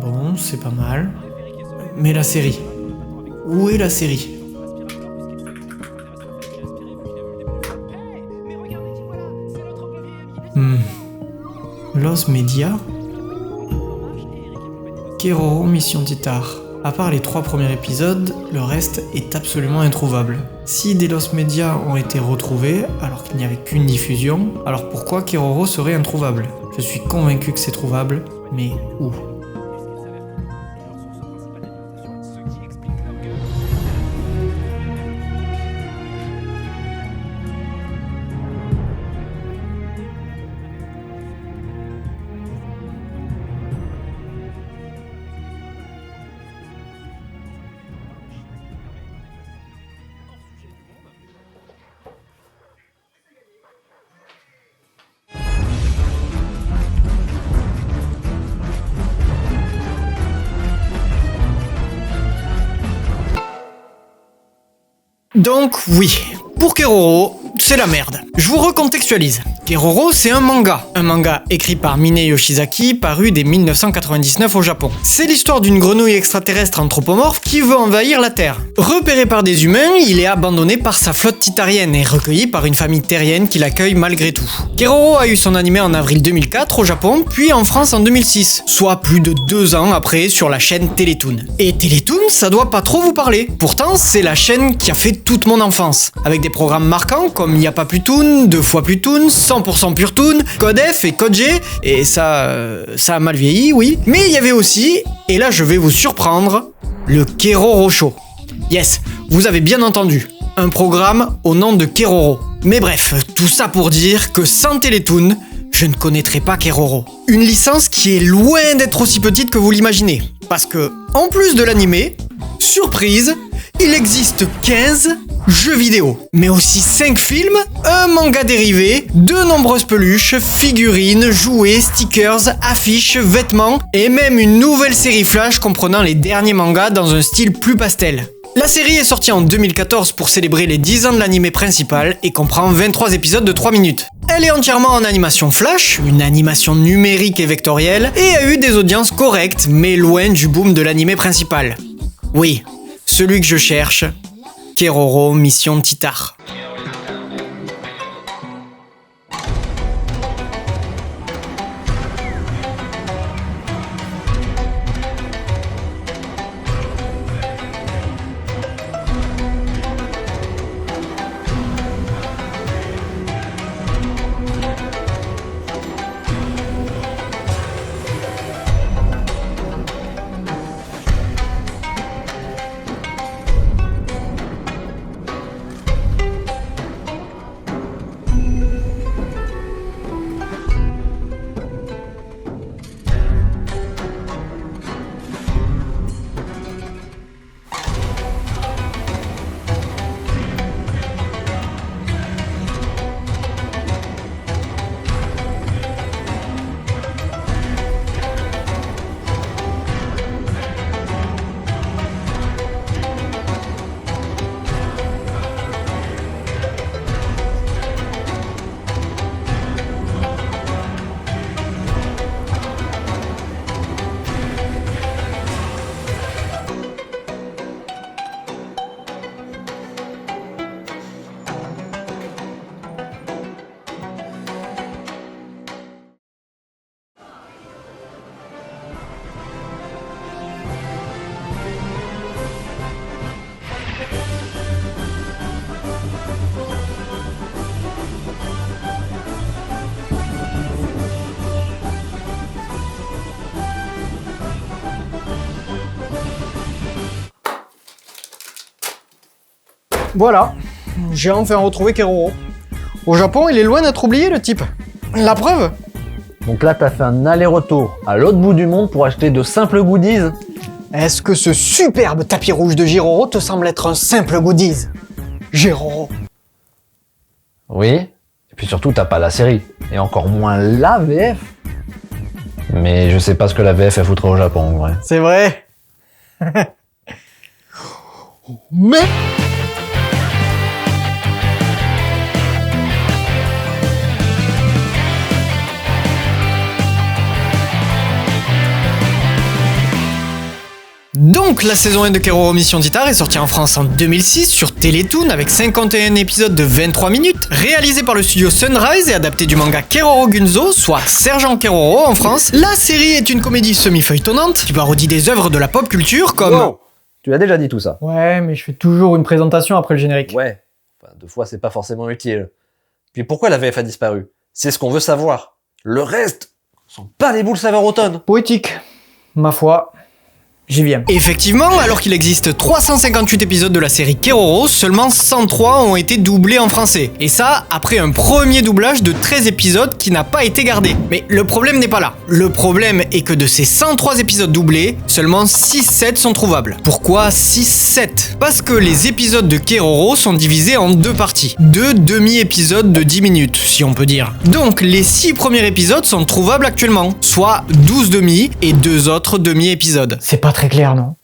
bon, c'est pas mal. Mais la série. Où est la série ? Los Media ? Keroro Mission Titar. À part les 3 premiers épisodes, le reste est absolument introuvable. Si des Los Media ont été retrouvés, alors qu'il n'y avait qu'une diffusion, alors pourquoi Keroro serait introuvable ? Je suis convaincu que c'est trouvable, mais où ? Donc oui, pour Keroro, c'est la merde. Je vous recontextualise. Keroro, c'est un manga écrit par Mine Yoshizaki, paru dès 1999 au Japon. C'est l'histoire d'une grenouille extraterrestre anthropomorphe qui veut envahir la Terre. Repéré par des humains, il est abandonné par sa flotte titarienne et recueilli par une famille terrienne qui l'accueille malgré tout. Keroro a eu son animé en avril 2004 au Japon, puis en France en 2006, soit plus de 2 ans après sur la chaîne Télétoon. Et Télétoon, ça doit pas trop vous parler. Pourtant, c'est la chaîne qui a fait toute mon enfance, avec des programmes marquants comme Y'a pas plus Toon, 2 fois plus Toon, 100% pur Toon, Code F et Code G, et ça a mal vieilli, oui. Mais il y avait aussi, et là je vais vous surprendre, le Keroro Show. Yes, vous avez bien entendu, un programme au nom de Keroro. Mais bref, tout ça pour dire que sans Télétoon, je ne connaîtrais pas Keroro. Une licence qui est loin d'être aussi petite que vous l'imaginez. Parce que, en plus de l'animé, surprise, il existe 15 jeux vidéo, mais aussi 5 films, un manga dérivé, de nombreuses peluches, figurines, jouets, stickers, affiches, vêtements, et même une nouvelle série Flash comprenant les derniers mangas dans un style plus pastel. La série est sortie en 2014 pour célébrer les 10 ans de l'animé principal et comprend 23 épisodes de 3 minutes. Elle est entièrement en animation Flash, une animation numérique et vectorielle, et a eu des audiences correctes, mais loin du boom de l'animé principal. Oui, celui que je cherche, Keroro Mission Titar. Voilà, j'ai enfin retrouvé Keroro. Au Japon, il est loin d'être oublié, le type. La preuve ? Donc là, t'as fait un aller-retour à l'autre bout du monde pour acheter de simples goodies. Est-ce que ce superbe tapis rouge de Jiroro te semble être un simple goodies ? Jiroro. Oui, et puis surtout, t'as pas la série, et encore moins la VF. Mais je sais pas ce que la VF elle foutrait au Japon, en vrai. C'est vrai. Mais... Donc, la saison 1 de Keroro Mission Titar est sortie en France en 2006 sur Télétoon avec 51 épisodes de 23 minutes, réalisé par le studio Sunrise et adapté du manga Keroro Gunzo, soit Sergent Keroro en France. La série est une comédie semi-feuilletonnante qui parodie des œuvres de la pop culture comme... Wow. Tu as déjà dit tout ça. Ouais, mais je fais toujours une présentation après le générique. Ouais, enfin, 2 fois c'est pas forcément utile. Puis pourquoi la VF a disparu? C'est ce qu'on veut savoir. Le reste sont pas des boules saveur automne. Poétique, ma foi. J'y viens. Effectivement, alors qu'il existe 358 épisodes de la série Keroro, seulement 103 ont été doublés en français. Et ça, après un premier doublage de 13 épisodes qui n'a pas été gardé. Mais le problème n'est pas là. Le problème est que de ces 103 épisodes doublés, seulement 6-7 sont trouvables. Pourquoi 6-7 ? Parce que les épisodes de Keroro sont divisés en 2 parties. 2 demi-épisodes de 10 minutes, si on peut dire. Donc, les 6 premiers épisodes sont trouvables actuellement, soit 12 demi et 2 autres demi-épisodes. C'est pas très clair, non?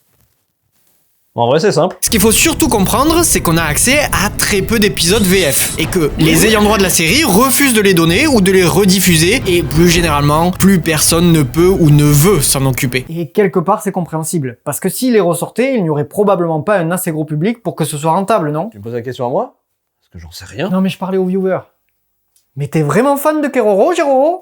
En vrai, c'est simple. Ce qu'il faut surtout comprendre, c'est qu'on a accès à très peu d'épisodes VF, et que les ayants droit de la série refusent de les donner ou de les rediffuser, et plus généralement, plus personne ne peut ou ne veut s'en occuper. Et quelque part, c'est compréhensible, parce que s'ils les ressortaient, il n'y aurait probablement pas un assez gros public pour que ce soit rentable, non? Tu me poses la question à moi? Parce que j'en sais rien. Non mais je parlais aux viewers. Mais t'es vraiment fan de Keroro, Jérôme?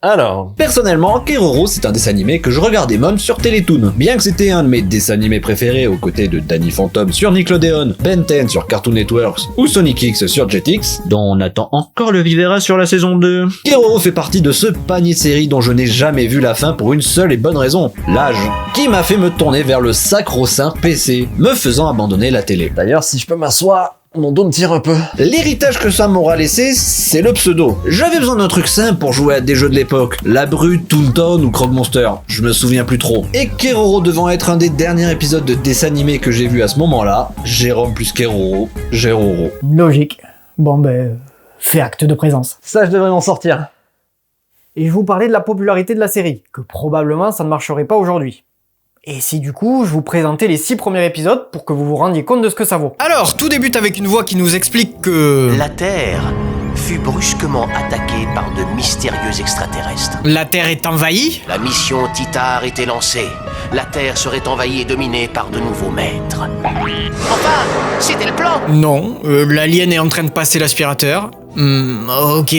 Alors... Personnellement, Keroro, c'est un dessin animé que je regardais même sur Télétoon. Bien que c'était un de mes dessins animés préférés aux côtés de Danny Phantom sur Nickelodeon, Ben 10 sur Cartoon Network ou Sonic X sur Jetix, dont on attend encore le Vivera sur la saison 2. Keroro fait partie de ce panier de séries dont je n'ai jamais vu la fin pour une seule et bonne raison, l'âge, qui m'a fait me tourner vers le sacro-saint PC, me faisant abandonner la télé. D'ailleurs, si je peux m'asseoir... Mon dos me tire un peu. L'héritage que ça m'aura laissé, c'est le pseudo. J'avais besoin d'un truc simple pour jouer à des jeux de l'époque. La Brute, Toontown ou Krog Monster. Je me souviens plus trop. Et Keroro devant être un des derniers épisodes de dessin animé que j'ai vu à ce moment-là, Jérôme plus Keroro, Jéroro. Logique. Bon fais acte de présence. Ça, je devrais m'en sortir. Et je vous parlais de la popularité de la série, que probablement ça ne marcherait pas aujourd'hui. Et si du coup, je vous présentais les 6 premiers épisodes pour que vous vous rendiez compte de ce que ça vaut. Alors, tout débute avec une voix qui nous explique que... La Terre fut brusquement attaquée par de mystérieux extraterrestres. La Terre est envahie. La mission Titar était lancée. La Terre serait envahie et dominée par de nouveaux maîtres. Enfin, c'était le plan. Non, l'alien est en train de passer l'aspirateur. Ok.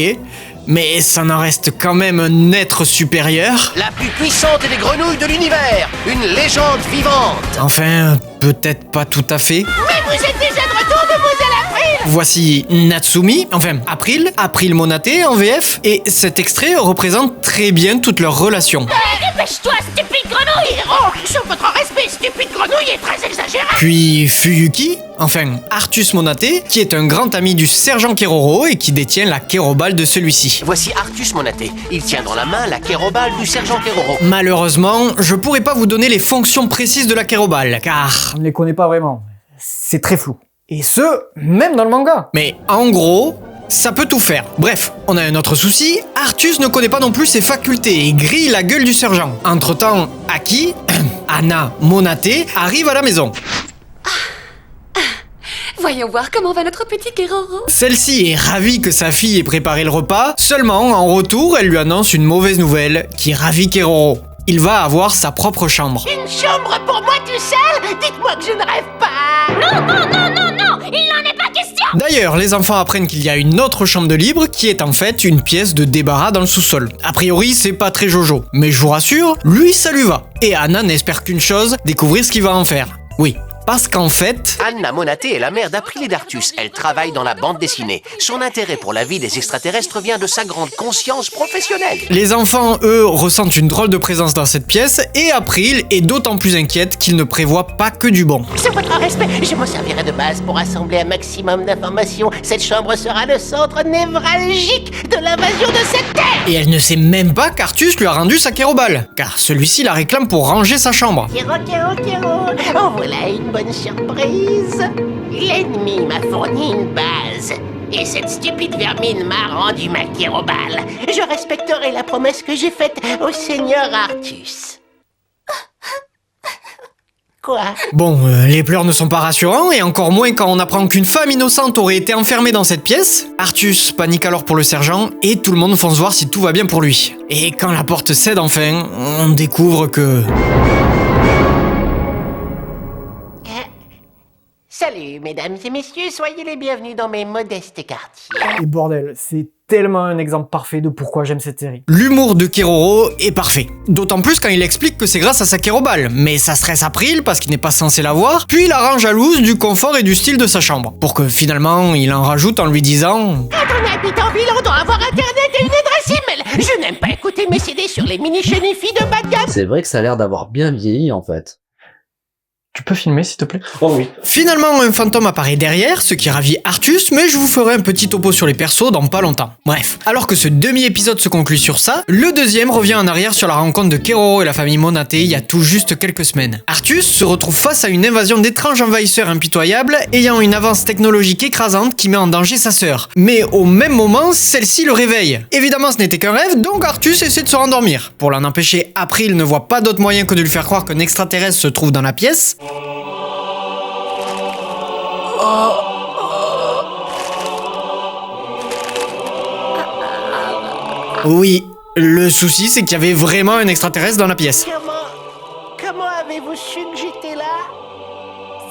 Mais ça n'en reste quand même un être supérieur. La plus puissante des grenouilles de l'univers. Une légende vivante. Enfin, peut-être pas tout à fait. Mais vous êtes déjà de retour, demoiselle April? Voici Natsumi, enfin April Monate en VF, et cet extrait représente très bien toute leur relation. Dépêche-toi, stupide grenouille! Oh, sur votre respect, stupide grenouille est très exagéré! Puis Fuyuki, enfin Artus Monate, qui est un grand ami du sergent Keroro et qui détient la Kerobale de celui-ci. Voici Artus Monate. Il tient dans la main la Kerobale du sergent Keroro. Malheureusement, je pourrais pas vous donner les fonctions précises de la Kerobale, car... on ne les connaît pas vraiment. C'est très flou. Et ce, même dans le manga. Mais en gros... ça peut tout faire. Bref, on a un autre souci, Artus ne connaît pas non plus ses facultés et grille la gueule du sergent. Entre-temps, Aki, Anna Monate, arrive à la maison. Voyons voir comment va notre petit Keroro. Celle-ci est ravie que sa fille ait préparé le repas, seulement en retour, elle lui annonce une mauvaise nouvelle qui ravit Keroro. Il va avoir sa propre chambre. Une chambre pour moi tout seul? Dites-moi que je ne rêve pas! Non, non, non, non, non! Il n'en est pas question! D'ailleurs, les enfants apprennent qu'il y a une autre chambre de libre qui est en fait une pièce de débarras dans le sous-sol. A priori, c'est pas très jojo, mais je vous rassure, lui ça lui va. Et Anna n'espère qu'une chose, découvrir ce qu'il va en faire. Oui. Parce qu'en fait... Anna Monate est la mère d'April et d'Artus. Elle travaille dans la bande dessinée. Son intérêt pour la vie des extraterrestres vient de sa grande conscience professionnelle. Les enfants, eux, ressentent une drôle de présence dans cette pièce et April est d'autant plus inquiète qu'il ne prévoit pas que du bon. Sur votre respect, je m'en servirai de base pour assembler un maximum d'informations. Cette chambre sera le centre névralgique de l'invasion de cette terre! Et elle ne sait même pas qu'Artus lui a rendu sa Kérobale, car celui-ci la réclame pour ranger sa chambre. Kéro, en voilà une bonne surprise. L'ennemi m'a fourni une base. Et cette stupide vermine m'a rendu ma Kérobale. Je respecterai la promesse que j'ai faite au seigneur Artus. Quoi? Bon, les pleurs ne sont pas rassurants, et encore moins quand on apprend qu'une femme innocente aurait été enfermée dans cette pièce. Artus panique alors pour le sergent, et tout le monde fonce voir si tout va bien pour lui. Et quand la porte cède enfin, on découvre que... Salut, mesdames et messieurs, soyez les bienvenus dans mes modestes quartiers. Et bordel, c'est tellement un exemple parfait de pourquoi j'aime cette série. L'humour de Keroro est parfait. D'autant plus quand il explique que c'est grâce à sa Kerobal, mais ça stresse April parce qu'il n'est pas censé la voir, puis il la rend jalouse du confort et du style de sa chambre, pour que finalement il en rajoute en lui disant... Quand on habite en ville, on doit avoir internet et une adresse email. Je n'aime pas écouter mes CD sur les mini-chaînes filles de bas de gamme. C'est vrai que ça a l'air d'avoir bien vieilli en fait. Tu peux filmer s'il te plaît? Oh oui. Finalement, un fantôme apparaît derrière, ce qui ravit Artus, mais je vous ferai un petit topo sur les persos dans pas longtemps. Bref, alors que ce demi-épisode se conclut sur ça, le deuxième revient en arrière sur la rencontre de Keroro et la famille Monate il y a tout juste quelques semaines. Artus se retrouve face à une invasion d'étranges envahisseurs impitoyables, ayant une avance technologique écrasante qui met en danger sa sœur. Mais au même moment, celle-ci le réveille. Évidemment, ce n'était qu'un rêve, donc Artus essaie de se rendormir. Pour l'en empêcher, April ne voit pas d'autre moyen que de lui faire croire qu'un extraterrestre se trouve dans la pièce. Oui, le souci c'est qu'il y avait vraiment un extraterrestre dans la pièce. Comment avez-vous su que j'étais là?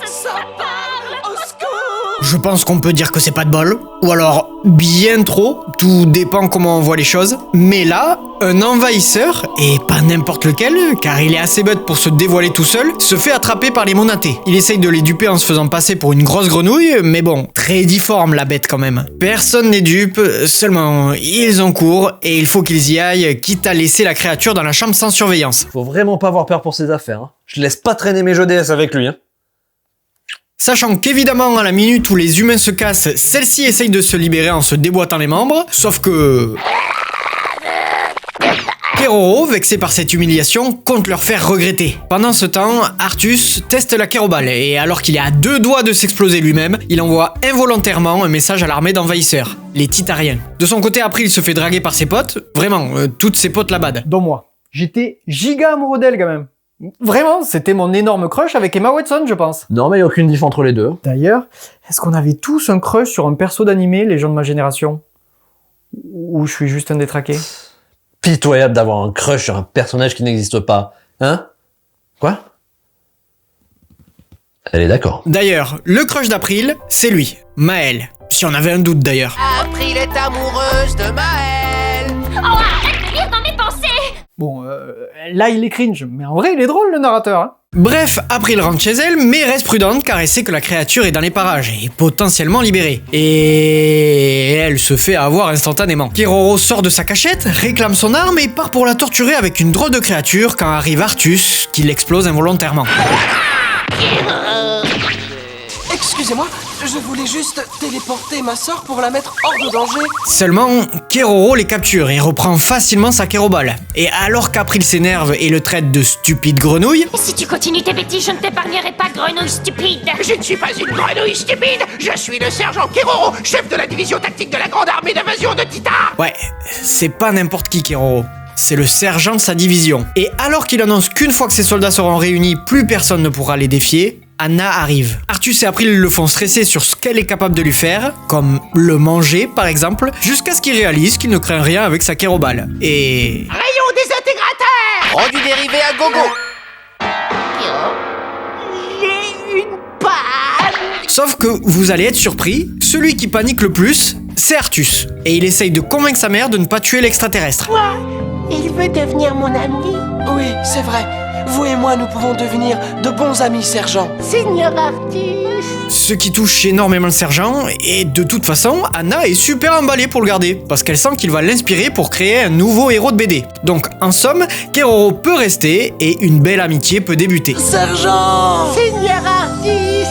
Ça parle! Au secours! Je pense qu'on peut dire que c'est pas de bol, ou alors bien trop, tout dépend comment on voit les choses. Mais là, un envahisseur, et pas n'importe lequel, car il est assez bête pour se dévoiler tout seul, se fait attraper par les Monate. Il essaye de les duper en se faisant passer pour une grosse grenouille, mais bon, très difforme la bête quand même. Personne n'est dupe, seulement ils ont cours, et il faut qu'ils y aillent, quitte à laisser la créature dans la chambre sans surveillance. Faut vraiment pas avoir peur pour ses affaires. Hein. Je laisse pas traîner mes jeux DS avec lui. Hein. Sachant qu'évidemment, à la minute où les humains se cassent, celle-ci essaye de se libérer en se déboîtant les membres, sauf que... Keroro, vexé par cette humiliation, compte leur faire regretter. Pendant ce temps, Artus teste la Kerobal, et alors qu'il est à 2 doigts de s'exploser lui-même, il envoie involontairement un message à l'armée d'envahisseurs, les Titariens. De son côté, après, il se fait draguer par ses potes, vraiment, toutes ses potes la badent. Dont moi. J'étais giga amoureux d'elle quand même. Vraiment, c'était mon énorme crush avec Emma Watson, je pense. Non, mais y a aucune diff entre les deux. D'ailleurs, est-ce qu'on avait tous un crush sur un perso d'animé, les gens de ma génération? Ou je suis juste un détraqué? Pitoyable d'avoir un crush sur un personnage qui n'existe pas. Hein? Quoi? Elle est d'accord. D'ailleurs, le crush d'April, c'est lui, Maël. Si on avait un doute d'ailleurs. April est amoureuse de Maël. Oh, arrête de lire dans mes pensées! Bon, là il est cringe, mais en vrai il est drôle le narrateur, hein. Bref, April rentre chez elle, mais reste prudente car elle sait que la créature est dans les parages et potentiellement libérée. Et elle se fait avoir instantanément. Keroro sort de sa cachette, réclame son arme et part pour la torturer avec une drôle de créature quand arrive Artus, qui l'explose involontairement. Excusez-moi, je voulais juste téléporter ma sœur pour la mettre hors de danger. Seulement, Keroro les capture et reprend facilement sa Kerobal. Et alors qu'April s'énerve et le traite de stupide grenouille... Si tu continues tes bêtises, je ne t'épargnerai pas, grenouille stupide! Je ne suis pas une grenouille stupide. Je suis le sergent Keroro, chef de la division tactique de la grande armée d'invasion de Titan. Ouais, c'est pas n'importe qui Keroro. C'est le sergent de sa division. Et alors qu'il annonce qu'une fois que ses soldats seront réunis, plus personne ne pourra les défier, Anna arrive. Artus et April le font stresser sur ce qu'elle est capable de lui faire, comme le manger par exemple, jusqu'à ce qu'il réalise qu'il ne craint rien avec sa Kerobal. Et... Rayon désintégrateurs. Rendu dérivé à gogo. J'ai une panne. Sauf que vous allez être surpris, celui qui panique le plus, c'est Artus. Et il essaye de convaincre sa mère de ne pas tuer l'extraterrestre. Quoi? Il veut devenir mon ami? Oui, c'est vrai. Vous et moi, nous pouvons devenir de bons amis, sergent. Seigneur Artus. Ce qui touche énormément le sergent, et de toute façon, Anna est super emballée pour le garder, parce qu'elle sent qu'il va l'inspirer pour créer un nouveau héros de BD. Donc, en somme, Keroro peut rester, et une belle amitié peut débuter. Sergent! Seigneur Artus.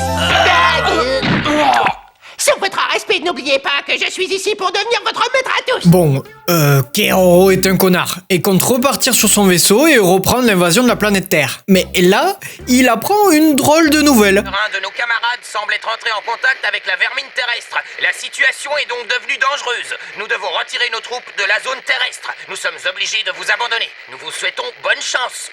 Sur votre respect, n'oubliez pas que je suis ici pour devenir votre maître à tous. Bon, Keroro est un connard, et compte repartir sur son vaisseau et reprendre l'invasion de la planète Terre. Mais là, il apprend une drôle de nouvelle. Un de nos camarades semble être entré en contact avec la vermine terrestre. La situation est donc devenue dangereuse. Nous devons retirer nos troupes de la zone terrestre. Nous sommes obligés de vous abandonner. Nous vous souhaitons bonne chance.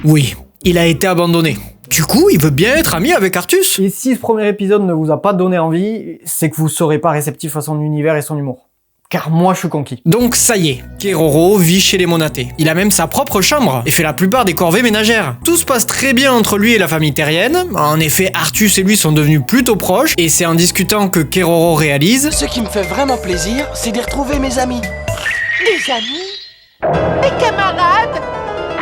Oui, Il a été abandonné. Du coup, il veut bien être ami avec Artus. Et si ce premier épisode ne vous a pas donné envie, c'est que vous serez pas réceptif à son univers et son humour. Car moi je suis conquis. Donc ça y est, Keroro vit chez les Monaté. Il a même sa propre chambre et fait la plupart des corvées ménagères. Tout se passe très bien entre lui et la famille terrienne. En effet, Artus et lui sont devenus plutôt proches et c'est en discutant que Keroro réalise... Ce qui me fait vraiment plaisir, c'est d'y retrouver mes amis. Des amis? Des camarades?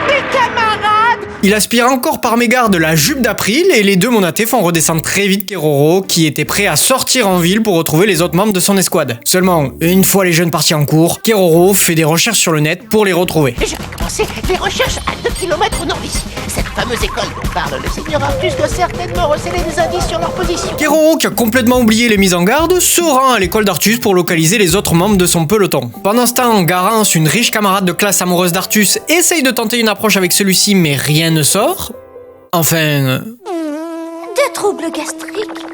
Des camarades? Il aspire encore par mégarde la jupe d'April et les deux Monaté font redescendre très vite Keroro qui était prêt à sortir en ville pour retrouver les autres membres de son escouade. Seulement, une fois les jeunes partis en cours, Keroro fait des recherches sur le net pour les retrouver. Je vais commencer les recherches à 2 km au nord d'ici. Cette fameuse école dont parle le seigneur Artus doit certainement receler des indices sur leur position. Keroro, qui a complètement oublié les mises en garde, se rend à l'école d'Artus pour localiser les autres membres de son peloton. Pendant ce temps, Garance, une riche camarade de classe amoureuse d'Artus, essaye de tenter une approche avec celui-ci mais rien ne sort. Enfin... Des troubles gastriques.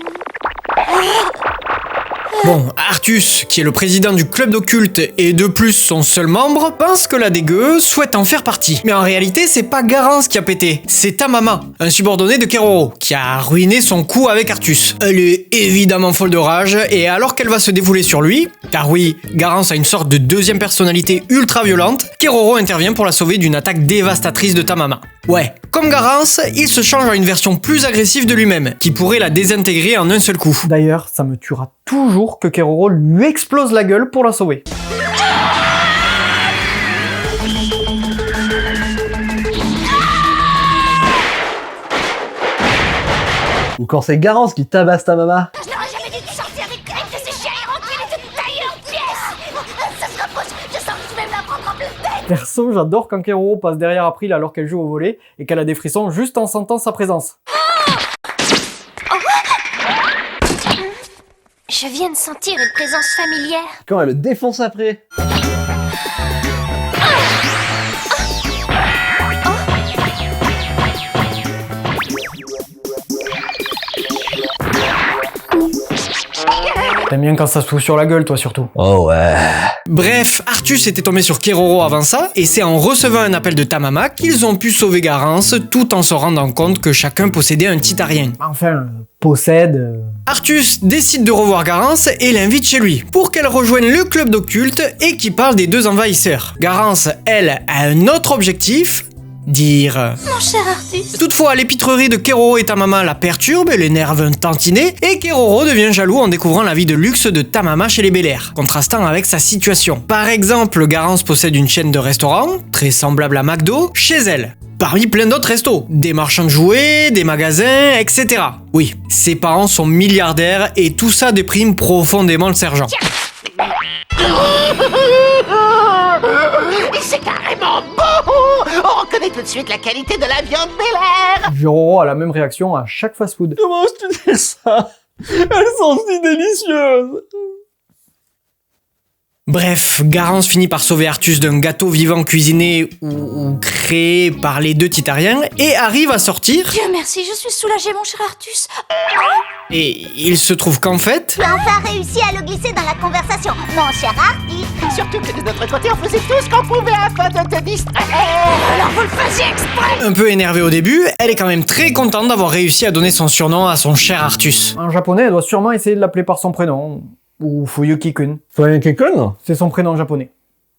Bon, Artus, qui est le président du club d'occulte et de plus son seul membre, pense que la dégueu souhaite en faire partie. Mais en réalité, c'est pas Garance qui a pété, c'est Tamama, un subordonné de Keroro, qui a ruiné son coup avec Artus. Elle est évidemment folle de rage, et alors qu'elle va se dévouler sur lui, car oui, Garance a une sorte de deuxième personnalité ultra violente, Keroro intervient pour la sauver d'une attaque dévastatrice de Tamama. Ouais, comme Garance, il se change en une version plus agressive de lui-même, qui pourrait la désintégrer en un seul coup. D'ailleurs, ça me tuera toujours que Keroro lui explose la gueule pour la sauver. Ou quand c'est Garance qui tabasse ta maman. Je n'aurais jamais dû te sortir avec de ces chiens errants qui allaient te tailler en pièces. Ça se rapproche, je sens que tu vas me la prendre en pleine tête. Perso, j'adore quand Keroro passe derrière April alors qu'elle joue au volley et qu'elle a des frissons juste en sentant sa présence. Je viens de sentir une présence familière. Quand elle le défonce après. T'aimes bien quand ça se fout sur la gueule, toi, surtout. Oh ouais. Bref, Artus était tombé sur Keroro avant ça, et c'est en recevant un appel de Tamama qu'ils ont pu sauver Garance, tout en se rendant compte que chacun possédait un titarien. Enfin, possède... Artus décide de revoir Garance et l'invite chez lui, pour qu'elle rejoigne le club d'occulte et qu'il parle des deux envahisseurs. Garance, elle, a un autre objectif... dire... Mon cher Artus. Toutefois, l'épitrerie de Keroro et Tamama la perturbe et l'énerve un tantinet, et Keroro devient jaloux en découvrant la vie de luxe de Tamama chez les Belair, contrastant avec sa situation. Par exemple, Garance possède une chaîne de restaurants, très semblable à McDo, chez elle. Parmi plein d'autres restos, des marchands de jouets, des magasins, etc. Oui, ses parents sont milliardaires et tout ça déprime profondément le sergent. C'est carrément beau! On reconnaît tout de suite la qualité de la viande Belair! Keroro a la même réaction à chaque fast-food. Comment tu fais ça? Elles sont si délicieuses. Bref, Garance finit par sauver Artus d'un gâteau vivant cuisiné ou créé par les deux titariens et arrive à sortir. Dieu merci, je suis soulagée, mon cher Artus. Et il se trouve qu'en fait... Tu as enfin réussi à le glisser dans la conversation, mon cher Artus. Surtout que de notre côté, on faisait tout ce qu'on pouvait afin de te distraire! Alors vous le faisiez exprès. Un peu énervée au début, elle est quand même très contente d'avoir réussi à donner son surnom à son cher Artus. En japonais, elle doit sûrement essayer de l'appeler par son prénom. Ou Fuyuki-kun. Fuyuki-kun? C'est son prénom japonais.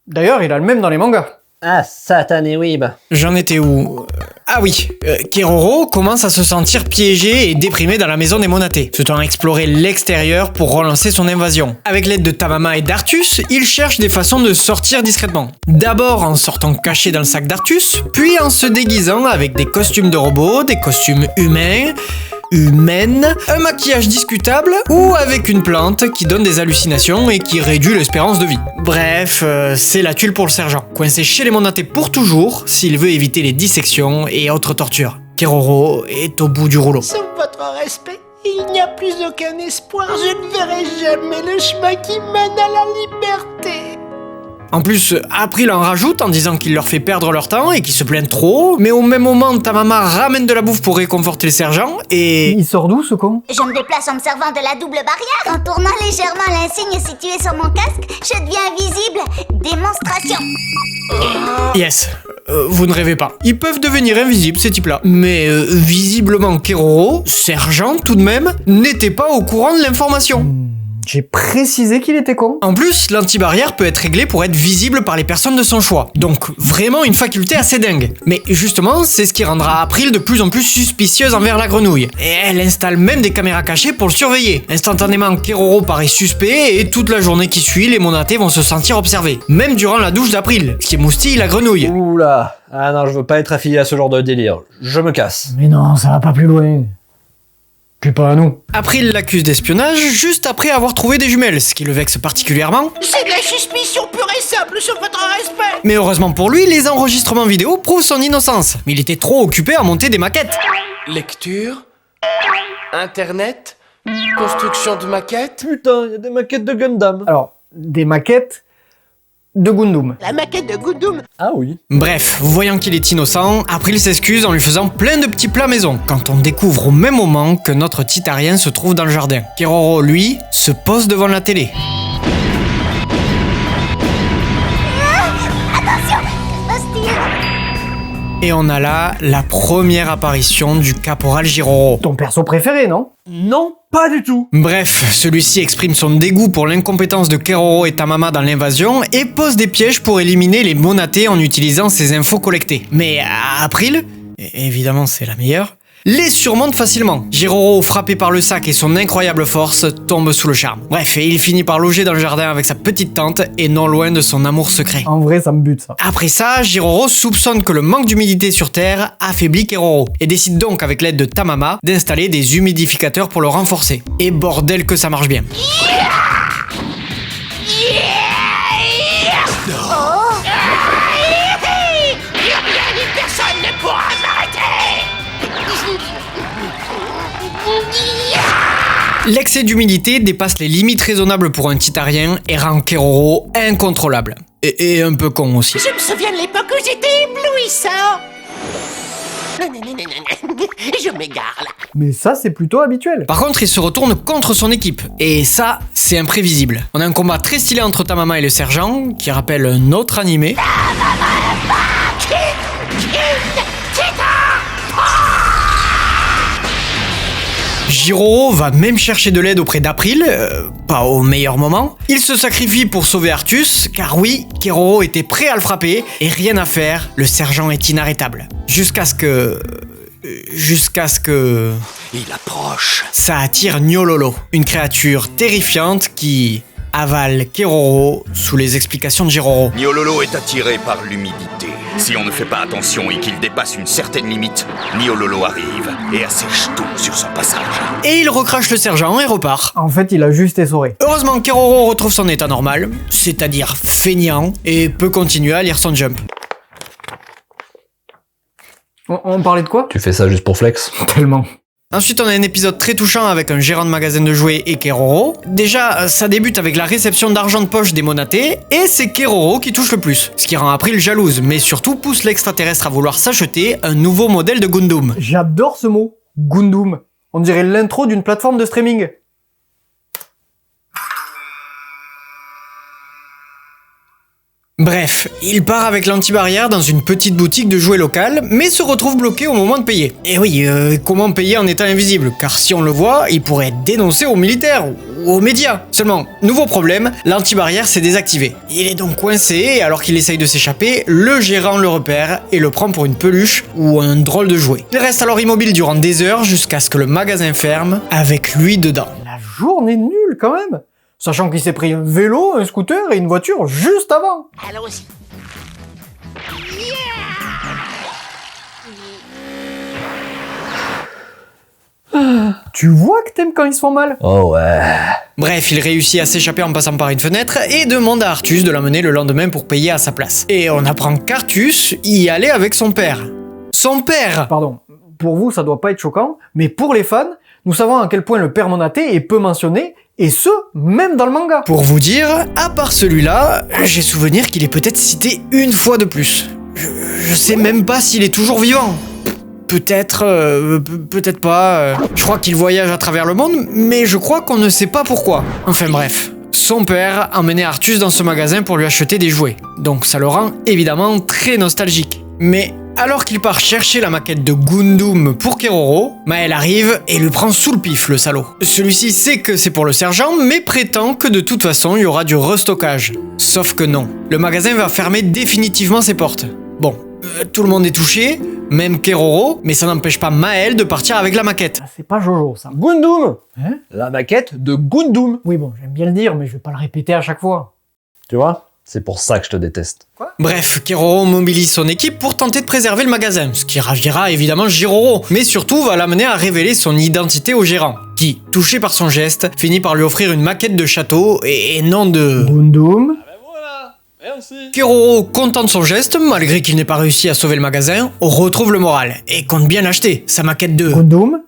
D'ailleurs, il a le même dans les mangas. Ah, satané weeb. J'en étais où? Ah oui, Keroro commence à se sentir piégé et déprimé dans la maison des Monaté, souhaitant explorer l'extérieur pour relancer son invasion. Avec l'aide de Tamama et d'Artus, il cherche des façons de sortir discrètement. D'abord en sortant caché dans le sac d'Artus, puis en se déguisant avec des costumes de robots, des costumes humaines, un maquillage discutable ou avec une plante qui donne des hallucinations et qui réduit l'espérance de vie. Bref, c'est la tuile pour le sergent, coincé chez les Monaté pour toujours s'il veut éviter les dissections et autres tortures. Keroro est au bout du rouleau. Sauf votre respect, il n'y a plus aucun espoir, je ne verrai jamais le chemin qui mène à la liberté. En plus, April en rajoute en disant qu'il leur fait perdre leur temps et qu'ils se plaignent trop, mais au même moment, Tamama ramène de la bouffe pour réconforter le sergent et... Il sort d'où ce con? Je me déplace en me servant de la double barrière. En tournant légèrement l'insigne situé sur mon casque, je deviens invisible. Démonstration. Yes. Vous ne rêvez pas. Ils peuvent devenir invisibles, ces types-là. Mais visiblement, Keroro, sergent tout de même, n'était pas au courant de l'information. J'ai précisé qu'il était con. En plus, l'antibarrière peut être réglé pour être visible par les personnes de son choix. Donc vraiment une faculté assez dingue. Mais justement, c'est ce qui rendra April de plus en plus suspicieuse envers la grenouille. Et elle installe même des caméras cachées pour le surveiller. Instantanément, Keroro paraît suspect et toute la journée qui suit, les monatés vont se sentir observés. Même durant la douche d'April, ce qui moustille la grenouille. Oula. Ah non, je veux pas être affilié à ce genre de délire. Je me casse. Mais non, ça va pas plus loin. Puis pas à nous. April l'accuse d'espionnage juste après avoir trouvé des jumelles, ce qui le vexe particulièrement. C'est de la suspicion pure et simple sur votre respect. Mais heureusement pour lui, les enregistrements vidéo prouvent son innocence. Mais il était trop occupé à monter des maquettes. Lecture, internet, construction de maquettes. Putain, y a des maquettes de Gundam. Alors, des maquettes de Gundam. La maquette de Gundam. Ah oui. Bref, voyant qu'il est innocent, April s'excuse en lui faisant plein de petits plats maison, quand on découvre au même moment que notre titarien se trouve dans le jardin. Keroro, lui, se pose devant la télé. Attention, hostile. Et on a là la première apparition du caporal Jiroro. Ton perso préféré, non? Non, pas du tout. Bref, celui-ci exprime son dégoût pour l'incompétence de Keroro et Tamama dans l'invasion et pose des pièges pour éliminer les monatés en utilisant ses infos collectées. Mais April, évidemment c'est la meilleure, les surmonte facilement. Jiroro, frappé par le sac et son incroyable force, tombe sous le charme. Bref, et il finit par loger dans le jardin avec sa petite tante et non loin de son amour secret. En vrai, ça me bute, ça. Après ça, Jiroro soupçonne que le manque d'humidité sur Terre affaiblit Keroro et décide donc avec l'aide de Tamama d'installer des humidificateurs pour le renforcer. Et bordel que ça marche bien. Personne ne pourra m'arrêter. L'excès d'humidité dépasse les limites raisonnables pour un titarien et rend Keroro incontrôlable. Et un peu con aussi. Je me souviens de l'époque où j'étais éblouissant. Je m'égare là. Mais ça, c'est plutôt habituel. Par contre, il se retourne contre son équipe. Et ça, c'est imprévisible. On a un combat très stylé entre Tamama et le sergent, qui rappelle un autre animé. Jiroro va même chercher de l'aide auprès d'April, pas au meilleur moment. Il se sacrifie pour sauver Artus, car oui, Keroro était prêt à le frapper, et rien à faire, le sergent est inarrêtable. Jusqu'à ce que... Il approche. Ça attire Nyololo, une créature terrifiante qui avale Keroro sous les explications de Jiroro. Nyololo est attiré par l'humidité. Si on ne fait pas attention et qu'il dépasse une certaine limite, Nyololo arrive et assèche tout sur son passage. Et il recrache le sergent et repart. En fait, il a juste essoré. Heureusement, Keroro retrouve son état normal, c'est-à-dire feignant, et peut continuer à lire son jump. On parlait de quoi? Tu fais ça juste pour flex? Tellement. Ensuite, on a un épisode très touchant avec un gérant de magasin de jouets et Keroro. Déjà, ça débute avec la réception d'argent de poche des monatés, et c'est Keroro qui touche le plus, ce qui rend April jalouse, mais surtout pousse l'extraterrestre à vouloir s'acheter un nouveau modèle de Gundam. J'adore ce mot, Gundam. On dirait l'intro d'une plateforme de streaming. Bref, il part avec l'antibarrière dans une petite boutique de jouets locale, mais se retrouve bloqué au moment de payer. Et oui, comment payer en étant invisible? Car si on le voit, il pourrait être dénoncé aux militaires ou aux médias. Seulement, nouveau problème, l'antibarrière s'est désactivée. Il est donc coincé, et alors qu'il essaye de s'échapper, le gérant le repère et le prend pour une peluche ou un drôle de jouet. Il reste alors immobile durant des heures jusqu'à ce que le magasin ferme, avec lui dedans. La journée nulle quand même. Sachant qu'il s'est pris un vélo, un scooter et une voiture juste avant. Allons-y. Tu vois que t'aimes quand ils se font mal? Oh ouais. Bref, il réussit à s'échapper en passant par une fenêtre et demande à Artus de l'amener le lendemain pour payer à sa place. Et on apprend qu'Artus y allait avec son père. Son père! Pardon, pour vous ça doit pas être choquant, mais pour les fans, nous savons à quel point le père monaté est peu mentionné, et ce, même dans le manga. Pour vous dire, à part celui-là, j'ai souvenir qu'il est peut-être cité une fois de plus. Je sais même pas s'il est toujours vivant. Peut-être, peut-être pas. Je crois qu'il voyage à travers le monde, mais je crois qu'on ne sait pas pourquoi. Enfin bref. Son père emmenait Artus dans ce magasin pour lui acheter des jouets. Donc ça le rend évidemment très nostalgique. Mais alors qu'il part chercher la maquette de Gundam pour Keroro, Maël arrive et lui prend sous le pif, le salaud. Celui-ci sait que c'est pour le sergent, mais prétend que de toute façon il y aura du restockage. Sauf que non, le magasin va fermer définitivement ses portes. Bon, tout le monde est touché, même Keroro, mais ça n'empêche pas Maël de partir avec la maquette. Ah, c'est pas Jojo, ça. Gundam. Hein? La maquette de Gundam. Oui, bon, j'aime bien le dire, mais je vais pas le répéter à chaque fois. Tu vois? C'est pour ça que je te déteste. Bref, Keroro mobilise son équipe pour tenter de préserver le magasin, ce qui ravira évidemment Jiroro, mais surtout va l'amener à révéler son identité au gérant, qui, touché par son geste, finit par lui offrir une maquette de château et non de... Gundam. Keroro, content de son geste, malgré qu'il n'ait pas réussi à sauver le magasin, retrouve le moral et compte bien l'acheter, sa maquette de... Gundam.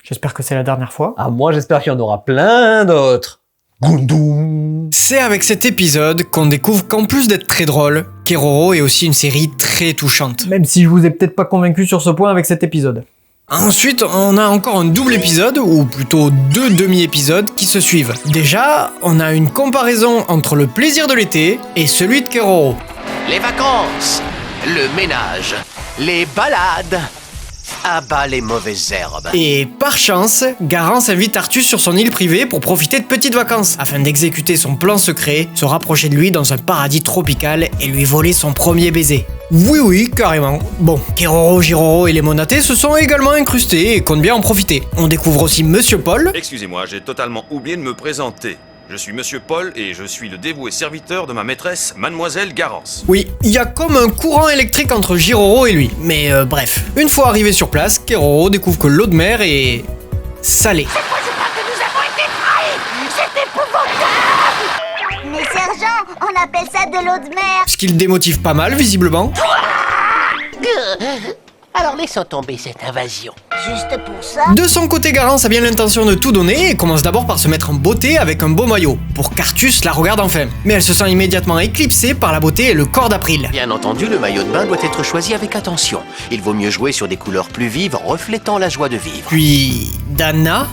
J'espère que c'est la dernière fois. Ah, moi j'espère qu'il y en aura plein d'autres. Gundam. C'est avec cet épisode qu'on découvre qu'en plus d'être très drôle, Keroro est aussi une série très touchante. Même si je vous ai peut-être pas convaincu sur ce point avec cet épisode. Ensuite, on a encore un double épisode, ou plutôt 2 demi-épisodes qui se suivent. Déjà, on a une comparaison entre le plaisir de l'été et celui de Keroro. Les vacances, le ménage, les balades. À bas les mauvaises herbes. Et par chance, Garance invite Artus sur son île privée pour profiter de petites vacances, afin d'exécuter son plan secret, se rapprocher de lui dans un paradis tropical et lui voler son premier baiser. Oui, carrément. Bon, Keroro, Jiroro et les Monaté se sont également incrustés et comptent bien en profiter. On découvre aussi Monsieur Paul. Excusez-moi, j'ai totalement oublié de me présenter. Je suis Monsieur Paul et je suis le dévoué serviteur de ma maîtresse, Mademoiselle Garance. Oui, il y a comme un courant électrique entre Jiroro et lui. Mais bref, une fois arrivé sur place, Keroro découvre que l'eau de mer est... salée. Cette fois, je crois que nous avons été trahis. C'est épouvantable. Mais sergent, on appelle ça de l'eau de mer. Ce qui le démotive pas mal, visiblement. Alors laissons tomber cette invasion. Juste pour ça. De son côté, Garance a bien l'intention de tout donner et commence d'abord par se mettre en beauté avec un beau maillot, pour qu'Artus la regarde enfin. Mais elle se sent immédiatement éclipsée par la beauté et le corps d'April. Bien entendu, le maillot de bain doit être choisi avec attention. Il vaut mieux jouer sur des couleurs plus vives, reflétant la joie de vivre. Puis... Dana.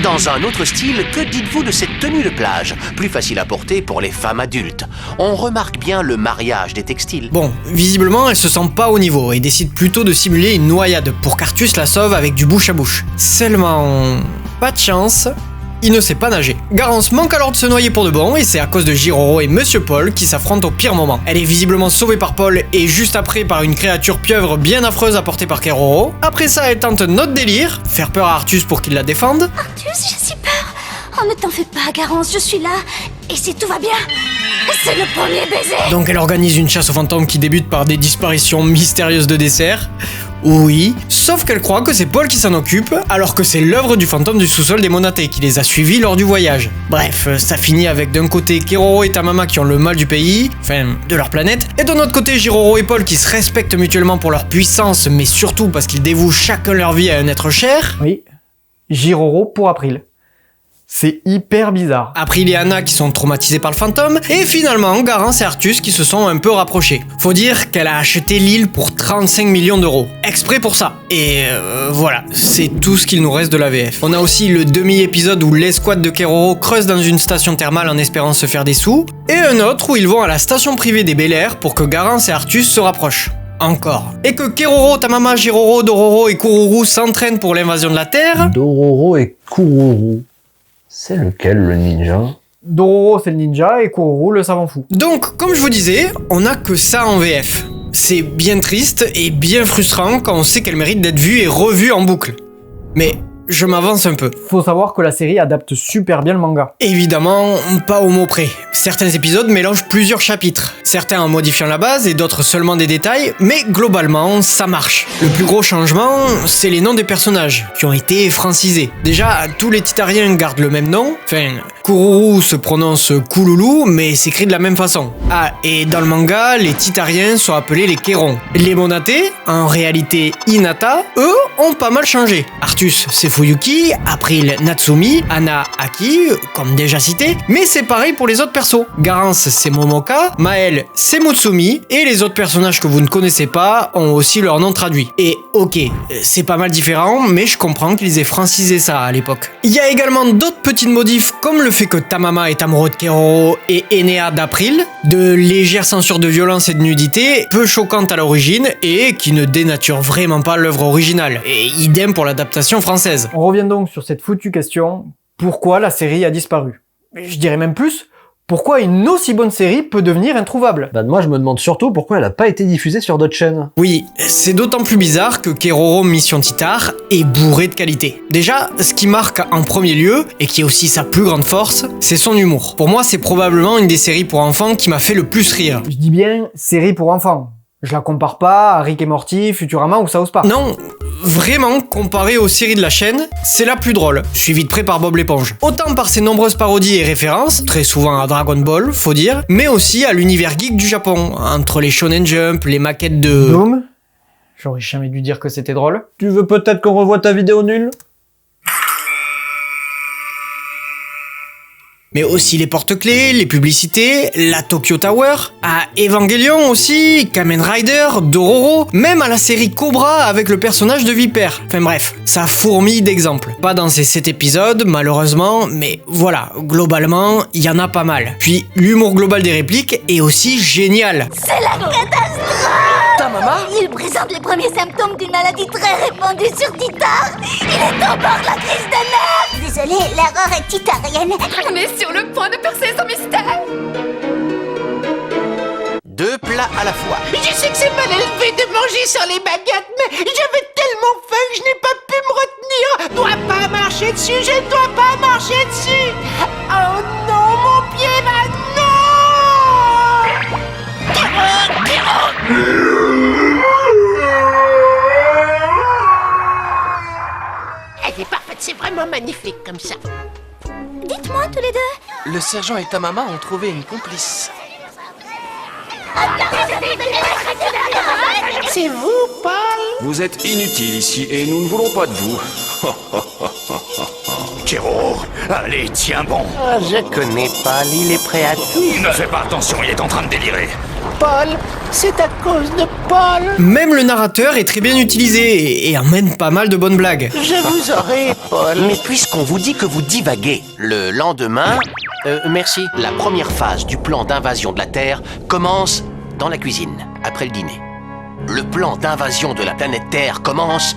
Dans un autre style, que dites-vous de cette tenue de plage? Plus facile à porter pour les femmes adultes. On remarque bien le mariage des textiles. Bon, visiblement, elle se sent pas au niveau et décide plutôt de simuler une noyade pour qu'Artus la sauve avec du bouche à bouche. Seulement... pas de chance... il ne sait pas nager. Garance manque alors de se noyer pour de bon et c'est à cause de Jiroro et Monsieur Paul qui s'affrontent au pire moment. Elle est visiblement sauvée par Paul et juste après par une créature pieuvre bien affreuse apportée par Keroro. Après ça, elle tente notre délire, faire peur à Artus pour qu'il la défende. Artus, j'ai si peur. Oh, ne t'en fais pas, Garance, je suis là. Et si tout va bien, c'est le premier baiser. Donc elle organise une chasse aux fantômes qui débute par des disparitions mystérieuses de dessert. Oui, sauf qu'elle croit que c'est Paul qui s'en occupe, alors que c'est l'œuvre du fantôme du sous-sol des Monaté qui les a suivis lors du voyage. Bref, ça finit avec d'un côté Keroro et Tamama qui ont le mal du pays, enfin de leur planète, et de l'autre côté Jiroro et Paul qui se respectent mutuellement pour leur puissance, mais surtout parce qu'ils dévouent chacun leur vie à un être cher. Oui, Jiroro pour April. C'est hyper bizarre. April et Anna qui sont traumatisés par le fantôme, et finalement Garance et Artus qui se sont un peu rapprochés. Faut dire qu'elle a acheté l'île pour 35 millions d'euros, exprès pour ça. Et voilà, c'est tout ce qu'il nous reste de la VF. On a aussi le demi-épisode où l'escouade de Keroro creuse dans une station thermale en espérant se faire des sous, et un autre où ils vont à la station privée des Bel Air pour que Garance et Artus se rapprochent. Encore. Et que Keroro, Tamama, Jiroro, Dororo et Kururu s'entraînent pour l'invasion de la Terre. Dororo et Kururu. C'est lequel le ninja? Dororo c'est le ninja et Kururu le savant fou. Donc, comme je vous disais, on a que ça en VF. C'est bien triste et bien frustrant quand on sait qu'elle mérite d'être vue et revue en boucle. Mais je m'avance un peu. Faut savoir que la série adapte super bien le manga. Évidemment, pas au mot près. Certains épisodes mélangent plusieurs chapitres. Certains en modifiant la base et d'autres seulement des détails, mais globalement, ça marche. Le plus gros changement, c'est les noms des personnages, qui ont été francisés. Déjà, tous les Titariens gardent le même nom. Enfin, Kururu se prononce Kululu, mais s'écrit de la même façon. Ah, et dans le manga, les Titariens sont appelés les Kéron. Les Monaté, en réalité Hinata, eux, ont pas mal changé. Artus s'est foutu Fuyuki, April Natsumi, Anna Aki, comme déjà cité, mais c'est pareil pour les autres persos. Garance c'est Momoka, Maël c'est Mutsumi, et les autres personnages que vous ne connaissez pas ont aussi leur nom traduit. Et ok, c'est pas mal différent, mais je comprends qu'ils aient francisé ça à l'époque. Il y a également d'autres petites modifs, comme le fait que Tamama est amoureux de Keroro et Enea d'April, de légères censures de violence et de nudité, peu choquantes à l'origine, et qui ne dénaturent vraiment pas l'œuvre originale. Et idem pour l'adaptation française. On revient donc sur cette foutue question, pourquoi la série a disparu? Je dirais même plus, pourquoi une aussi bonne série peut devenir introuvable? Bah moi je me demande surtout pourquoi elle a pas été diffusée sur d'autres chaînes. Oui, c'est d'autant plus bizarre que Keroro Mission Titar est bourré de qualité. Déjà, ce qui marque en premier lieu, et qui est aussi sa plus grande force, c'est son humour. Pour moi, c'est probablement une des séries pour enfants qui m'a fait le plus rire. Je dis bien série pour enfants. Je la compare pas à Rick et Morty, Futurama ou South Park. Non, vraiment, comparé aux séries de la chaîne, c'est la plus drôle, suivie de près par Bob l'éponge. Autant par ses nombreuses parodies et références, très souvent à Dragon Ball, faut dire, mais aussi à l'univers geek du Japon, entre les Shonen Jump, les maquettes de... Doom? J'aurais jamais dû dire que c'était drôle. Tu veux peut-être qu'on revoie ta vidéo nulle? Mais aussi les porte-clés, les publicités, la Tokyo Tower, à Evangelion aussi, Kamen Rider, Dororo, même à la série Cobra avec le personnage de Vipère. Enfin bref, ça fourmille d'exemples. Pas dans ces 7 épisodes, malheureusement, mais voilà, globalement, il y en a pas mal. Puis l'humour global des répliques est aussi génial. C'est la catastrophe! Ta maman? Il présente les premiers symptômes d'une maladie très répandue sur Titar. Il est au bord de la crise de nerfs. Désolé, l'erreur est titarienne. On est sur le point de percer son mystère. 2 plats à la fois. Je sais que c'est mal élevé de manger sans les baguettes, mais j'avais tellement faim que je n'ai pas pu me retenir. Dois pas marcher dessus, je ne dois pas marcher dessus. Oh non, mon pied va... Non! Elle est parfaite, c'est vraiment magnifique comme ça. Dites-moi tous les deux. Le sergent et ta maman ont trouvé une complice. C'est vous, Paul? Vous êtes inutile ici et nous ne voulons pas de vous. Kero, allez, tiens bon. Ah, je connais Paul, il est prêt à tout. Ne fais pas attention, il est en train de délirer. Paul, c'est à cause de Paul. Même le narrateur est très bien utilisé et emmène pas mal de bonnes blagues. Je vous aurai, Paul. Mais puisqu'on vous dit que vous divaguez, le lendemain... merci. La première phase du plan d'invasion de la Terre commence dans la cuisine, après le dîner. Le plan d'invasion de la planète Terre commence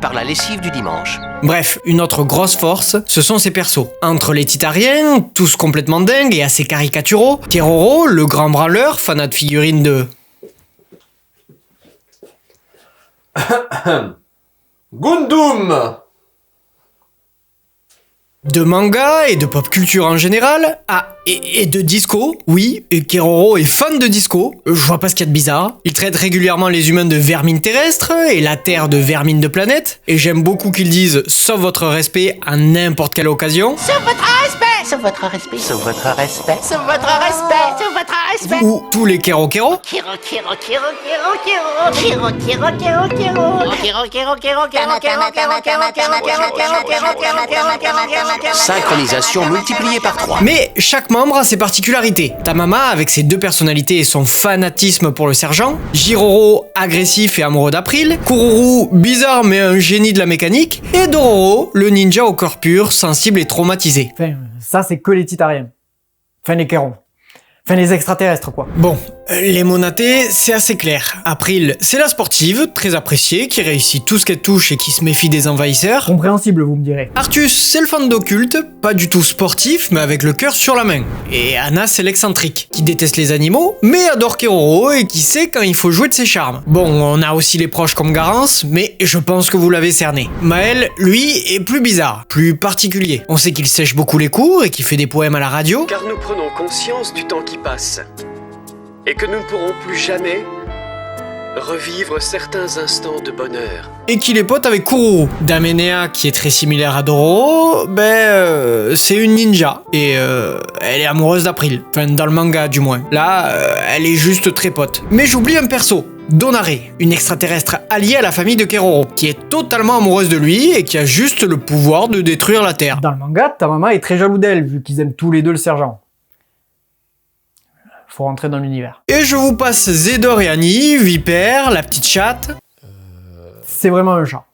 par la lessive du dimanche. Bref, une autre grosse force, ce sont ses persos. Entre les Titariens, tous complètement dingues et assez caricaturaux, Keroro, le grand branleur, fanat de figurines de... Gundam! De manga et de pop culture en général. Ah, et de disco, oui, et Keroro est fan de disco. Je vois pas ce qu'il y a de bizarre. Il traite régulièrement les humains de vermines terrestres et la Terre de vermines de planète. Et j'aime beaucoup qu'ils disent « sauf votre respect » à n'importe quelle occasion. Sauf votre respect. Sauf votre respect. Sauf votre respect. Sauf votre respect. Sauf votre respect. Ou tous les Kero Kero. Kero, Kero, Kero, Kero, Kero, Kero, Kero, Kero, Kero, Kero, Kero, Kero, Kero, Synchronisation multipliée par 3. Mais chaque membre a ses particularités. Tamama avec ses 2 personnalités et son fanatisme pour le sergent, Jiroro agressif et amoureux d'April, Kururu bizarre mais un génie de la mécanique, et Dororo le ninja au cœur pur, sensible et traumatisé. Enfin, ça c'est que les Titariens. Enfin les Kéron. Enfin les extraterrestres quoi. Bon, les monatés, c'est assez clair. April, c'est la sportive, très appréciée, qui réussit tout ce qu'elle touche et qui se méfie des envahisseurs. Compréhensible vous me direz. Artus, c'est le fan d'occulte, pas du tout sportif, mais avec le cœur sur la main. Et Anna, c'est l'excentrique, qui déteste les animaux, mais adore Keroro et qui sait quand il faut jouer de ses charmes. Bon, on a aussi les proches comme Garance, mais je pense que vous l'avez cerné. Maël, lui, est plus bizarre, plus particulier. On sait qu'il sèche beaucoup les cours et qu'il fait des poèmes à la radio. Car nous prenons conscience du temps qui passe, et que nous ne pourrons plus jamais revivre certains instants de bonheur. Et qu'il est pote avec Kururu. Damenea, qui est très similaire à Dororo, c'est une ninja. Et elle est amoureuse d'April. Enfin, dans le manga du moins. Là, elle est juste très pote. Mais j'oublie un perso. Donare, une extraterrestre alliée à la famille de Keroro, qui est totalement amoureuse de lui et qui a juste le pouvoir de détruire la Terre. Dans le manga, Tamama est très jaloux d'elle, vu qu'ils aiment tous les deux le sergent. Faut rentrer dans l'univers. Et je vous passe Zedor et Annie, Vipère, la petite chatte. C'est vraiment un chat.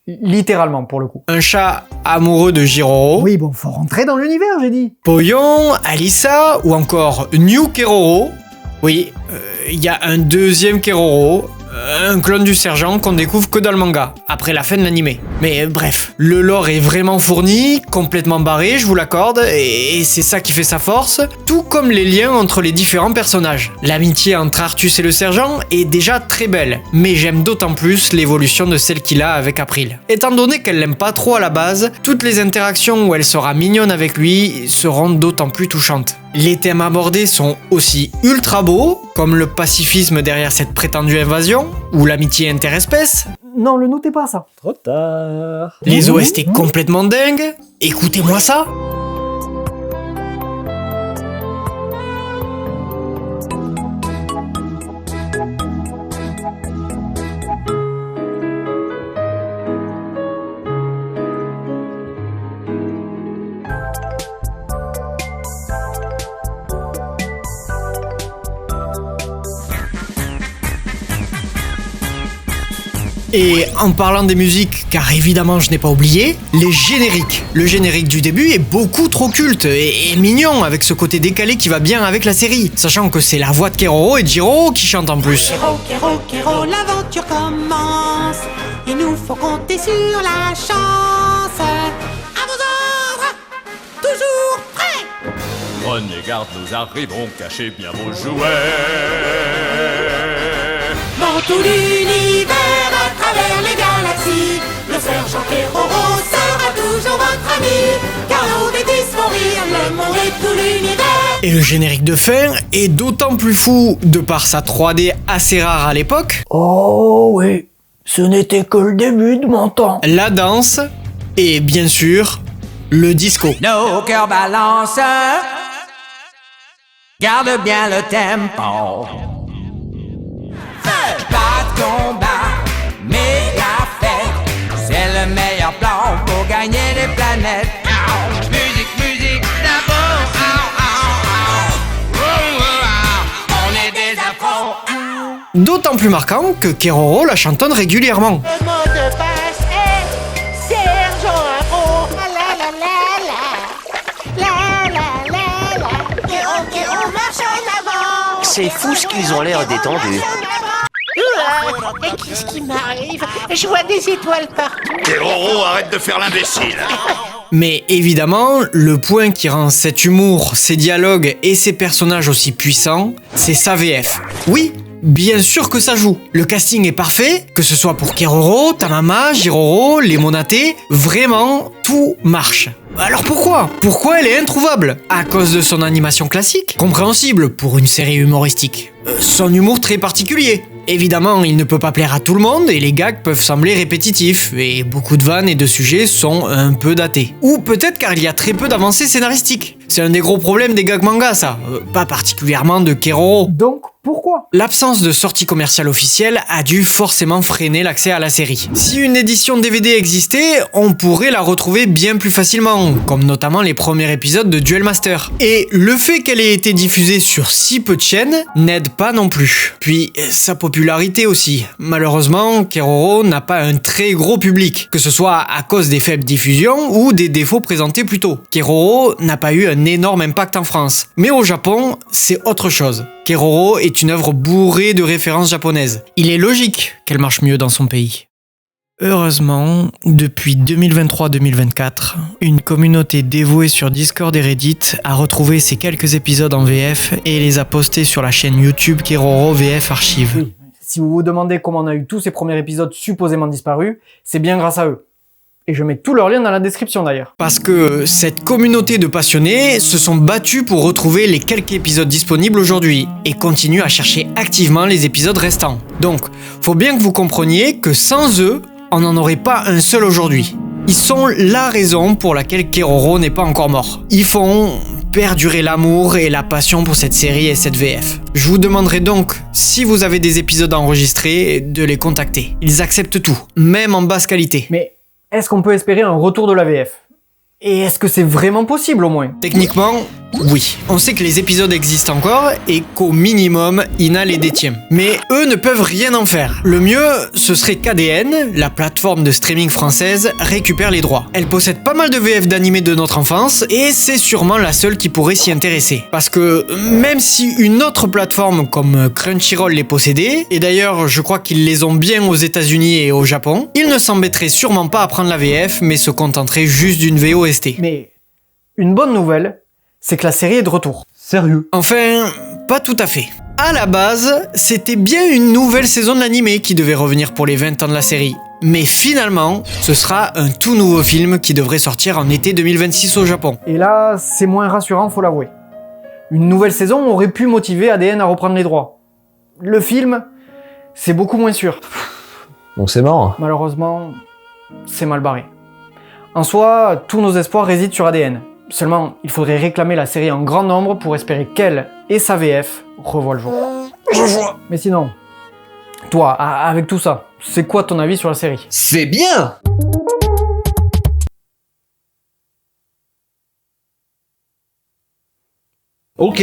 Littéralement, pour le coup. Un chat amoureux de Jiroro. Oui, bon, faut rentrer dans l'univers, j'ai dit. Poyon, Alissa ou encore New Keroro. Oui, il y a un deuxième Keroro, un clone du sergent qu'on découvre que dans le manga, après la fin de l'animé. Mais bref, le lore est vraiment fourni, complètement barré, je vous l'accorde, et c'est ça qui fait sa force, tout comme les liens entre les différents personnages. L'amitié entre Artus et le sergent est déjà très belle, mais j'aime d'autant plus l'évolution de celle qu'il a avec April. Étant donné qu'elle l'aime pas trop à la base, toutes les interactions où elle sera mignonne avec lui seront d'autant plus touchantes. Les thèmes abordés sont aussi ultra beaux, comme le pacifisme derrière cette prétendue invasion, ou l'amitié interespèce. Non, le notez pas ça. Trop tard. Les OST complètement dingues. Écoutez-moi ça. Et en parlant des musiques, car évidemment je n'ai pas oublié, les génériques. Le générique du début est beaucoup trop culte et mignon, avec ce côté décalé qui va bien avec la série, sachant que c'est la voix de Keroro et de Jiroro qui chantent en plus. Kero, l'aventure commence. Il nous faut compter sur la chance. À vos ordres, toujours prêts. Prenez garde, nous arrivons, cachez bien vos jouets. Dans tout l'univers, à travers les galaxies, le sergent Keroro sera toujours votre ami. Car nos bêtises font rire le monde et tout l'univers. Et le générique de fin est d'autant plus fou de par sa 3D assez rare à l'époque. Oh oui, ce n'était que le début de mon temps. La danse et bien sûr le disco. Nos cœurs balancent, garde bien le tempo. Pas de combat, mais la fête, c'est le meilleur plan pour gagner les planètes. Musique, d'abord, on est des afros. D'autant plus marquant que Keroro la chantonne régulièrement. Le mot de passe est Sergent Afro. Kero marche en avant. C'est fou ce qu'ils ont l'air détendus. Et qu'est-ce qui m'arrive? Je vois des étoiles partout. Keroro, arrête de faire l'imbécile. Mais évidemment, le point qui rend cet humour, ces dialogues et ces personnages aussi puissants, c'est sa VF. Oui, bien sûr que ça joue. Le casting est parfait, que ce soit pour Keroro, Tamama, Jiroro, les Monate, vraiment, tout marche. Alors pourquoi? Pourquoi elle est introuvable? À cause de son animation classique? Compréhensible pour une série humoristique. Son humour très particulier. Évidemment, il ne peut pas plaire à tout le monde et les gags peuvent sembler répétitifs et beaucoup de vannes et de sujets sont un peu datés. Ou peut-être car il y a très peu d'avancées scénaristiques. C'est un des gros problèmes des gags manga, ça. Pas particulièrement de Keroro. Donc, pourquoi? L'absence de sortie commerciale officielle a dû forcément freiner l'accès à la série. Si une édition DVD existait, on pourrait la retrouver bien plus facilement, comme notamment les premiers épisodes de Duel Master. Et le fait qu'elle ait été diffusée sur si peu de chaînes n'aide pas non plus. Puis, sa popularité aussi. Malheureusement, Keroro n'a pas un très gros public, que ce soit à cause des faibles diffusions ou des défauts présentés plus tôt. Keroro n'a pas eu un énorme impact en France. Mais au Japon, c'est autre chose. Keroro est une œuvre bourrée de références japonaises. Il est logique qu'elle marche mieux dans son pays. Heureusement, depuis 2023-2024, une communauté dévouée sur Discord et Reddit a retrouvé ces quelques épisodes en VF et les a postés sur la chaîne YouTube Keroro VF Archive. Oui. Si vous vous demandez comment on a eu tous ces premiers épisodes supposément disparus, c'est bien grâce à eux. Et je mets tous leurs liens dans la description d'ailleurs. Parce que cette communauté de passionnés se sont battus pour retrouver les quelques épisodes disponibles aujourd'hui et continuent à chercher activement les épisodes restants. Donc, faut bien que vous compreniez que sans eux, on n'en aurait pas un seul aujourd'hui. Ils sont la raison pour laquelle Keroro n'est pas encore mort. Ils font perdurer l'amour et la passion pour cette série et cette VF. Je vous demanderai donc, si vous avez des épisodes enregistrés, de les contacter. Ils acceptent tout, même en basse qualité. Mais est-ce qu'on peut espérer un retour de la VF ? Et est-ce que c'est vraiment possible au moins ? Techniquement, oui. On sait que les épisodes existent encore et qu'au minimum, Ina les détient. Mais eux ne peuvent rien en faire. Le mieux, ce serait qu'ADN, la plateforme de streaming française, récupère les droits. Elle possède pas mal de VF d'animés de notre enfance et c'est sûrement la seule qui pourrait s'y intéresser. Parce que même si une autre plateforme comme Crunchyroll les possédait, et d'ailleurs je crois qu'ils les ont bien aux États-Unis et au Japon, ils ne s'embêteraient sûrement pas à prendre la VF mais se contenteraient juste d'une VOST. Mais une bonne nouvelle, c'est que la série est de retour. Sérieux ? Enfin, pas tout à fait. À la base, c'était bien une nouvelle saison de l'animé qui devait revenir pour les 20 ans de la série. Mais finalement, ce sera un tout nouveau film qui devrait sortir en été 2026 au Japon. Et là, c'est moins rassurant, faut l'avouer. Une nouvelle saison aurait pu motiver ADN à reprendre les droits. Le film, c'est beaucoup moins sûr. Donc c'est mort. Malheureusement, c'est mal barré. En soi, tous nos espoirs résident sur ADN. Seulement, il faudrait réclamer la série en grand nombre pour espérer qu'elle et sa VF revoient le jour. Je vois. Mais sinon, toi, avec tout ça, c'est quoi ton avis sur la série ? C'est bien! Ok.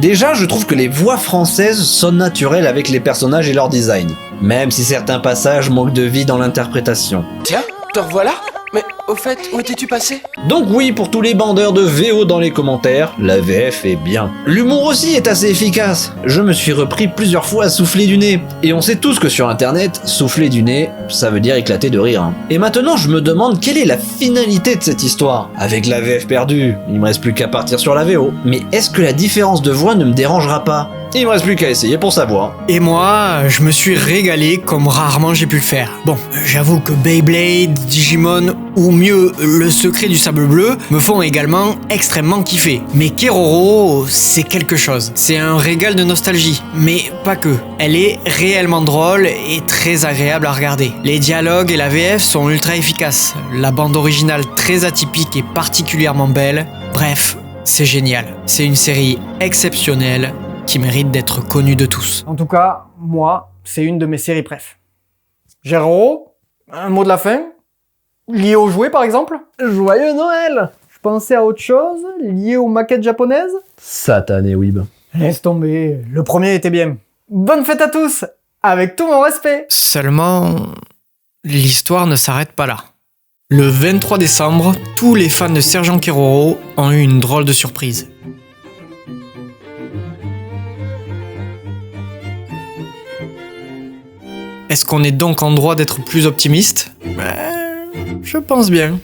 Déjà, je trouve que les voix françaises sonnent naturelles avec les personnages et leur design. Même si certains passages manquent de vie dans l'interprétation. Tiens, te revoilà ? Mais au fait, où étais-tu passé ? Donc oui, pour tous les bandeurs de VO dans les commentaires, la VF est bien. L'humour aussi est assez efficace. Je me suis repris plusieurs fois à souffler du nez. Et on sait tous que sur internet, souffler du nez, ça veut dire éclater de rire. Et maintenant, je me demande quelle est la finalité de cette histoire. Avec la VF perdue, il me reste plus qu'à partir sur la VO. Mais est-ce que la différence de voix ne me dérangera pas ? Il me reste plus qu'à essayer pour savoir. Et moi, je me suis régalé comme rarement j'ai pu le faire. Bon, j'avoue que Beyblade, Digimon, ou mieux, Le Secret du Sable Bleu, me font également extrêmement kiffer. Mais Keroro, c'est quelque chose. C'est un régal de nostalgie, mais pas que. Elle est réellement drôle et très agréable à regarder. Les dialogues et la VF sont ultra efficaces. La bande originale très atypique et particulièrement belle. Bref, c'est génial. C'est une série exceptionnelle qui mérite d'être connue de tous. En tout cas, moi, c'est une de mes séries préf. Géraud, un mot de la fin ? Lié aux jouets, par exemple ? Joyeux Noël ! Je pensais à autre chose, lié aux maquettes japonaises ? Satané Weeb. Laisse tomber, le premier était bien. Bonne fête à tous, avec tout mon respect. Seulement, l'histoire ne s'arrête pas là. Le 23 décembre, tous les fans de Sergent Keroro ont eu une drôle de surprise. Est-ce qu'on est donc en droit d'être plus optimiste ? Je pense bien.